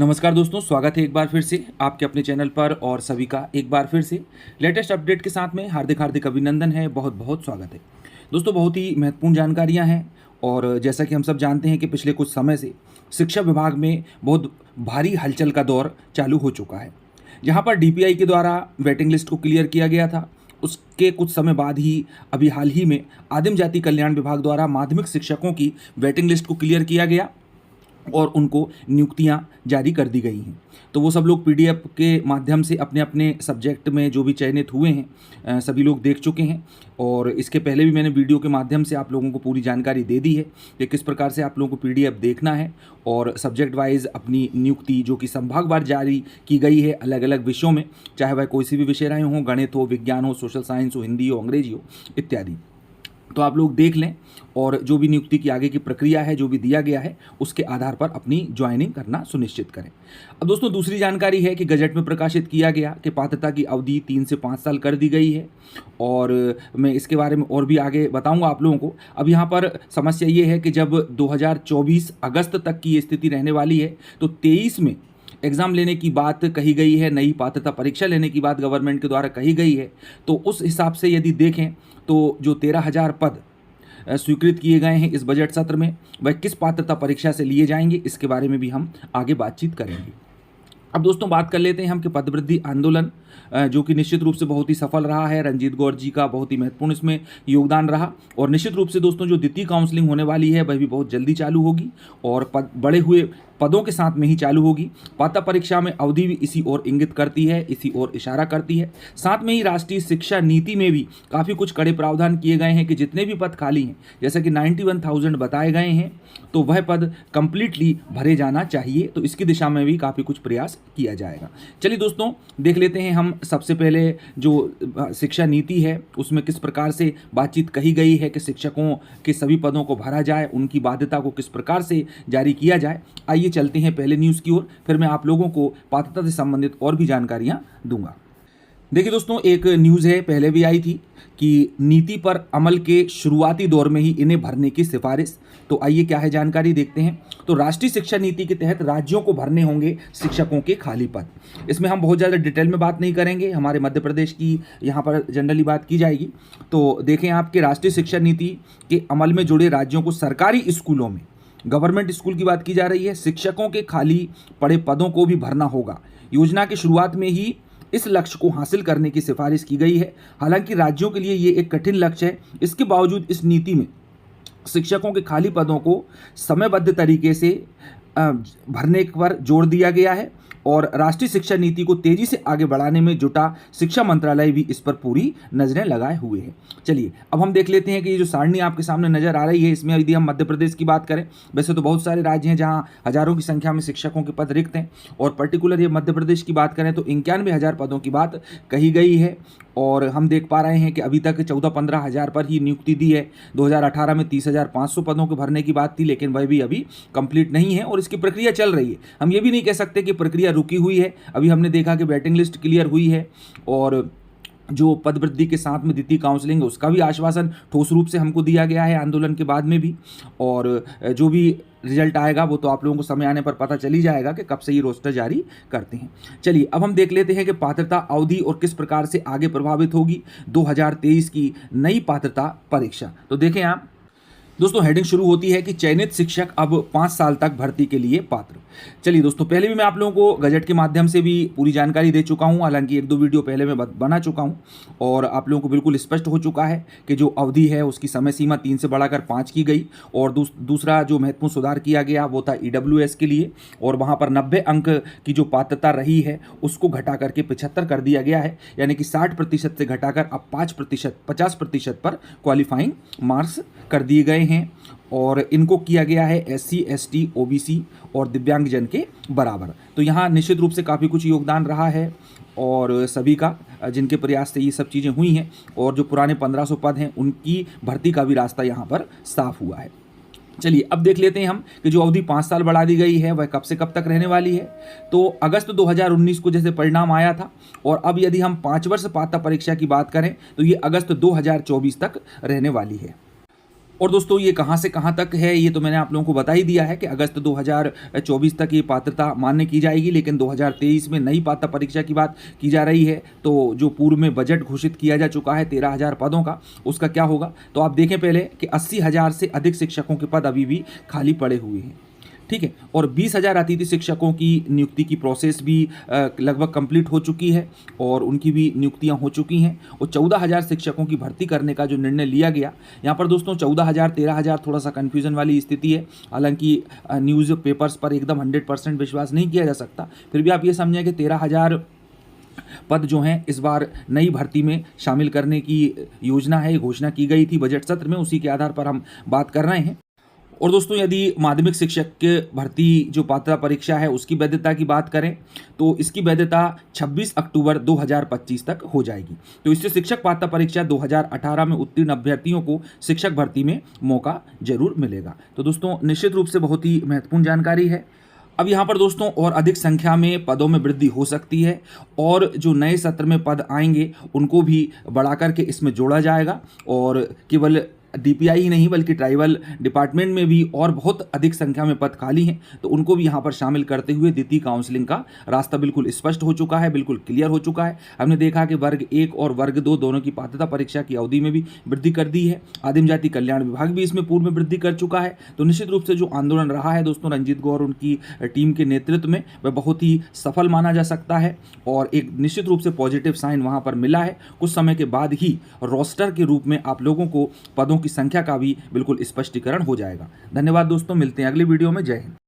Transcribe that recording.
नमस्कार दोस्तों, स्वागत है एक बार फिर से आपके अपने चैनल पर और सभी का एक बार फिर से लेटेस्ट अपडेट के साथ में हार्दिक हार्दिक अभिनंदन है। बहुत बहुत स्वागत है दोस्तों। बहुत ही महत्वपूर्ण जानकारियां हैं और जैसा कि हम सब जानते हैं कि पिछले कुछ समय से शिक्षा विभाग में बहुत भारी हलचल का दौर चालू हो चुका है, जहां पर डीपीआई के द्वारा वेटिंग लिस्ट को क्लियर किया गया था। उसके कुछ समय बाद ही अभी हाल ही में आदिम जाति कल्याण विभाग द्वारा माध्यमिक शिक्षकों की वेटिंग लिस्ट को क्लियर किया गया और उनको नियुक्तियां जारी कर दी गई हैं। तो वो सब लोग पीडीएफ के माध्यम से अपने अपने सब्जेक्ट में जो भी चयनित हुए हैं सभी लोग देख चुके हैं। और इसके पहले भी मैंने वीडियो के माध्यम से आप लोगों को पूरी जानकारी दे दी है कि किस प्रकार से आप लोगों को पीडीएफ देखना है और सब्जेक्ट वाइज अपनी नियुक्ति जो कि संभागवार जारी की गई है अलग अलग विषयों में, चाहे वह कोई सी भी विषय रहे हों, गणित हो, विज्ञान हो, सोशल साइंस हो, हिंदी हो, अंग्रेजी हो इत्यादि। तो आप लोग देख लें और जो भी नियुक्ति की आगे की प्रक्रिया है, जो भी दिया गया है, उसके आधार पर अपनी ज्वाइनिंग करना सुनिश्चित करें। अब दोस्तों दूसरी जानकारी है कि गजट में प्रकाशित किया गया कि पात्रता की अवधि 3 से 5 साल कर दी गई है और मैं इसके बारे में और भी आगे बताऊंगा आप लोगों को। अब यहाँ पर समस्या ये है कि जब 2024 अगस्त तक की ये स्थिति रहने वाली है तो 23 में एग्ज़ाम लेने की बात कही गई है, नई पात्रता परीक्षा लेने की बात गवर्नमेंट के द्वारा कही गई है। तो उस हिसाब से यदि देखें तो जो 13,000 पद स्वीकृत किए गए हैं इस बजट सत्र में, वह किस पात्रता परीक्षा से लिए जाएंगे, इसके बारे में भी हम आगे बातचीत करेंगे। अब दोस्तों बात कर लेते हैं हम कि पदवृद्धि आंदोलन जो कि निश्चित रूप से बहुत ही सफल रहा है। रंजीत गौर जी का बहुत ही महत्वपूर्ण इसमें योगदान रहा और निश्चित रूप से दोस्तों जो द्वितीय काउंसलिंग होने वाली है वह भी बहुत जल्दी चालू होगी और बढ़े हुए पदों के साथ में ही चालू होगी। पात्रता परीक्षा में अवधि भी इसी ओर इंगित करती है, इसी ओर इशारा करती है। साथ में ही राष्ट्रीय शिक्षा नीति में भी काफ़ी कुछ कड़े प्रावधान किए गए हैं कि जितने भी पद खाली हैं, जैसे कि 91,000 बताए गए हैं, तो वह पद कंप्लीटली भरे जाना चाहिए। तो इसकी दिशा में भी काफ़ी कुछ प्रयास किया जाएगा। चलिए दोस्तों देख लेते हैं हम सबसे पहले जो शिक्षा नीति है उसमें किस प्रकार से बातचीत कही गई है कि शिक्षकों के सभी पदों को भरा जाए, उनकी बाध्यता को किस प्रकार से जारी किया जाए। आइए चलते हैं पहले न्यूज़ की ओर, फिर मैं आप लोगों को पात्रता से संबंधित और भी जानकारियां दूंगा। देखिए दोस्तों, एक न्यूज़ है पहले भी आई थी कि नीति पर अमल के शुरुआती दौर में ही इन्हें भरने की सिफारिश। तो आइए क्या है जानकारी देखते हैं। तो राष्ट्रीय शिक्षा नीति के तहत राज्यों को भरने होंगे शिक्षकों के खाली पद। इसमें हम बहुत ज़्यादा डिटेल में बात नहीं करेंगे, हमारे मध्य प्रदेश की यहाँ पर जनरली बात की जाएगी। तो देखें आपके राष्ट्रीय शिक्षा नीति के अमल में जुड़े राज्यों को सरकारी स्कूलों में, गवर्नमेंट स्कूल की बात की जा रही है, शिक्षकों के खाली पड़े पदों को भी भरना होगा। योजना की शुरुआत में ही इस लक्ष्य को हासिल करने की सिफारिश की गई है। हालांकि राज्यों के लिए ये एक कठिन लक्ष्य है, इसके बावजूद इस नीति में शिक्षकों के खाली पदों को समयबद्ध तरीके से भरने पर जोर दिया गया है और राष्ट्रीय शिक्षा नीति को तेजी से आगे बढ़ाने में जुटा शिक्षा मंत्रालय भी इस पर पूरी नजरें लगाए हुए है। चलिए अब हम देख लेते हैं कि ये जो सारणी आपके सामने नजर आ रही है, इसमें यदि हम मध्य प्रदेश की बात करें, वैसे तो बहुत सारे राज्य हैं जहां हजारों की संख्या में शिक्षकों के पद रिक्त हैं और पर्टिकुलर ये मध्य प्रदेश की बात करें तो 91,000 पदों की बात कही गई है और हम देख पा रहे हैं कि अभी तक 14-15 हज़ार पर ही नियुक्ति दी है। 2018 में 30,500 पदों को भरने की बात थी, लेकिन वह भी अभी कंप्लीट नहीं है और इसकी प्रक्रिया चल रही है। हम ये भी नहीं कह सकते कि प्रक्रिया रुकी हुई है। अभी हमने देखा कि वेटिंग लिस्ट क्लियर हुई है और जो पदवृद्धि के साथ में द्वितीय काउंसलिंग उसका भी आश्वासन ठोस रूप से हमको दिया गया है आंदोलन के बाद में भी। और जो भी रिजल्ट आएगा वो तो आप लोगों को समय आने पर पता चल ही जाएगा कि कब से ये रोस्टर जारी करते हैं। चलिए अब हम देख लेते हैं कि पात्रता अवधि और किस प्रकार से आगे प्रभावित होगी 2023 की नई पात्रता परीक्षा। तो देखें आप दोस्तों, हेडिंग शुरू होती है कि चयनित शिक्षक अब 5 साल तक भर्ती के लिए पात्र। चलिए दोस्तों, पहले भी मैं आप लोगों को गजट के माध्यम से भी पूरी जानकारी दे चुका हूं, हालांकि 1-2 वीडियो पहले मैं बना चुका हूं और आप लोगों को बिल्कुल स्पष्ट हो चुका है कि जो अवधि है उसकी समय सीमा 3 से बढ़ाकर 5 की गई और दूसरा जो महत्वपूर्ण सुधार किया गया वो था EWS के लिए और वहाँ पर 90 अंक की जो पात्रता रही है उसको घटा करके 75 कर दिया गया है, यानी कि 60% से घटाकर अब 50% पर क्वालिफाइंग मार्क्स कर दिए गए हैं और इनको किया गया है SC, ST, OBC और दिव्यांगजन के बराबर। तो यहाँ निश्चित रूप से काफ़ी कुछ योगदान रहा है और सभी का जिनके प्रयास से ये सब चीज़ें हुई हैं और जो पुराने 1500 पद हैं उनकी भर्ती का भी रास्ता यहाँ पर साफ हुआ है। चलिए अब देख लेते हैं हम कि जो अवधि 5 साल बढ़ा दी गई है वह कब से कब तक रहने वाली है। तो अगस्त 2019 को जैसे परिणाम आया था और अब यदि हम 5 वर्ष पात्रता परीक्षा की बात करें तो ये अगस्त 2024 तक रहने वाली है। और दोस्तों ये कहाँ से कहाँ तक है ये तो मैंने आप लोगों को बता ही दिया है कि अगस्त 2024 तक ये पात्रता मान्य की जाएगी, लेकिन 2023 में नई पात्रता परीक्षा की बात की जा रही है। तो जो पूर्व में बजट घोषित किया जा चुका है 13,000 पदों का, उसका क्या होगा? तो आप देखें पहले कि 80,000 से अधिक शिक्षकों के पद अभी भी खाली पड़े हुए हैं, ठीक है। और 20,000 अतिथि शिक्षकों की नियुक्ति की प्रोसेस भी लगभग कंप्लीट हो चुकी है और उनकी भी नियुक्तियां हो चुकी हैं। और 14,000 शिक्षकों की भर्ती करने का जो निर्णय लिया गया, यहाँ पर दोस्तों 14,000 13,000 थोड़ा सा कन्फ्यूजन वाली स्थिति है। हालांकि न्यूज़ पेपर्स पर एकदम 100% विश्वास नहीं किया जा सकता, फिर भी आप ये समझें कि 13,000 पद जो हैं इस बार नई भर्ती में शामिल करने की योजना है, घोषणा की गई थी बजट सत्र में, उसी के आधार पर हम बात कर रहे हैं। और दोस्तों यदि माध्यमिक शिक्षक के भर्ती जो पात्रता परीक्षा है उसकी वैधता की बात करें तो इसकी वैधता 26 अक्टूबर 2025 तक हो जाएगी। तो इससे शिक्षक पात्रता परीक्षा 2018 में उत्तीर्ण अभ्यर्थियों को शिक्षक भर्ती में मौका जरूर मिलेगा। तो दोस्तों निश्चित रूप से बहुत ही महत्वपूर्ण जानकारी है। अब यहाँ पर दोस्तों और अधिक संख्या में पदों में वृद्धि हो सकती है और जो नए सत्र में पद आएंगे उनको भी बढ़ा करके इसमें जोड़ा जाएगा। और केवल DPI ही नहीं बल्कि ट्राइबल डिपार्टमेंट में भी और बहुत अधिक संख्या में पद खाली हैं, तो उनको भी यहाँ पर शामिल करते हुए द्वितीय काउंसलिंग का रास्ता बिल्कुल स्पष्ट हो चुका है, बिल्कुल क्लियर हो चुका है। हमने देखा कि वर्ग 1 और वर्ग 2 दोनों की पात्रता परीक्षा की अवधि में भी वृद्धि कर दी है। आदिम जाति कल्याण विभाग भी इसमें पूर्व में वृद्धि कर चुका है। तो निश्चित रूप से जो आंदोलन रहा है दोस्तों रंजीत गौर उनकी टीम के नेतृत्व में, वह बहुत ही सफल माना जा सकता है और एक निश्चित रूप से पॉजिटिव साइन वहाँ पर मिला है। कुछ समय के बाद ही रोस्टर के रूप में आप लोगों को पदों की संख्या का भी बिल्कुल स्पष्टीकरण हो जाएगा। धन्यवाद दोस्तों, मिलते हैं अगली वीडियो में। जय हिंद।